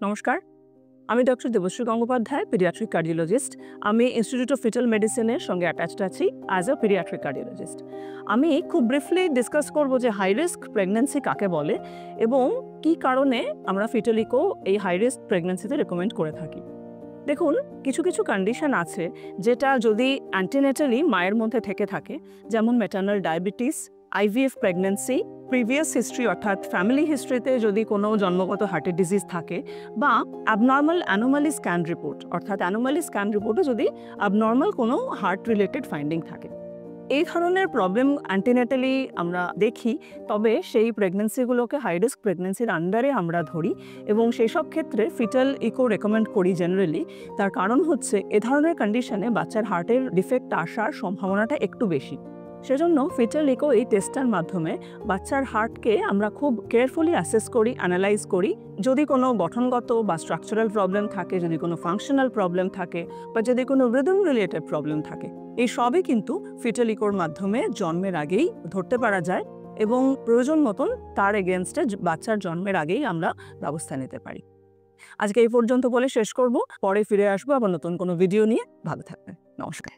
নমস্কার, আমি doctor Debashree Gangopadhyay, paediatric cardiologist. আমি ইনস্টিটিউট অফ ফিটাল মেডিসিনের সঙ্গে অ্যাটাচড আছি অ্যাজ আ পেডিয়াট্রিক কার্ডিওলজিস্ট। আমি খুব ব্রিফলি ডিসকাস করব যে হাই রিস্ক প্রেগন্যান্সি কাকে বলে এবং কী কারণে আমরা ফিটাল ইকো এই হাই রিস্ক প্রেগন্যান্সিতে রেকমেন্ড করে থাকি। দেখুন, কিছু কিছু কন্ডিশন আছে যেটা যদি অ্যান্টিনেটালি মায়ের মধ্যে থেকে থাকে, যেমন maternal diabetes, IVF pregnancy, previous history অর্থাৎ ফ্যামিলি হিস্ট্রিতে যদি কোনো জন্মগত হার্টের ডিজিজ থাকে, বা অ্যাবনর্মাল অ্যানোমালি স্ক্যান রিপোর্ট অর্থাৎ অ্যানোমালি স্ক্যান রিপোর্টে যদি অ্যাবনর্মাল কোনো হার্ট রিলেটেড ফাইন্ডিং থাকে। এই ধরনের প্রবলেম অ্যান্টিনেটালি আমরা দেখি, তবে সেই প্রেগনেন্সিগুলোকে হাই রিস্ক প্রেগনেন্সির আন্ডারে আমরা ধরি এবং সেই সব ক্ষেত্রে ফিটাল ইকো রেকমেন্ড করি জেনারেলি। তার কারণ হচ্ছে এ ধরনের কন্ডিশনে বাচ্চার হার্টের ডিফেক্ট আসার সম্ভাবনাটা একটু বেশি। সেজন্য ফিটাল ইকো এই টেস্টটার মাধ্যমে বাচ্চার হার্টকে আমরা খুব কেয়ারফুলি অ্যাসেস করি, অ্যানালাইজ করি। যদি কোনো গঠনগত বা স্ট্রাকচারাল প্রবলেম থাকে, যদি কোনো ফাংশনাল প্রবলেম থাকে, বা যদি কোনো রিদম রিলেটেড প্রবলেম থাকে, এই সবই কিন্তু ফিটাল ইকোর মাধ্যমে জন্মের আগেই ধরতে পারা যায় এবং প্রয়োজন মতন তার এগেনস্টে বাচ্চার জন্মের আগেই আমরা ব্যবস্থা নিতে পারি। আজকে এই পর্যন্ত বলে শেষ করব, পরে ফিরে আসবো আবার নতুন কোনো ভিডিও নিয়ে। ভালো থাকবেন। নমস্কার।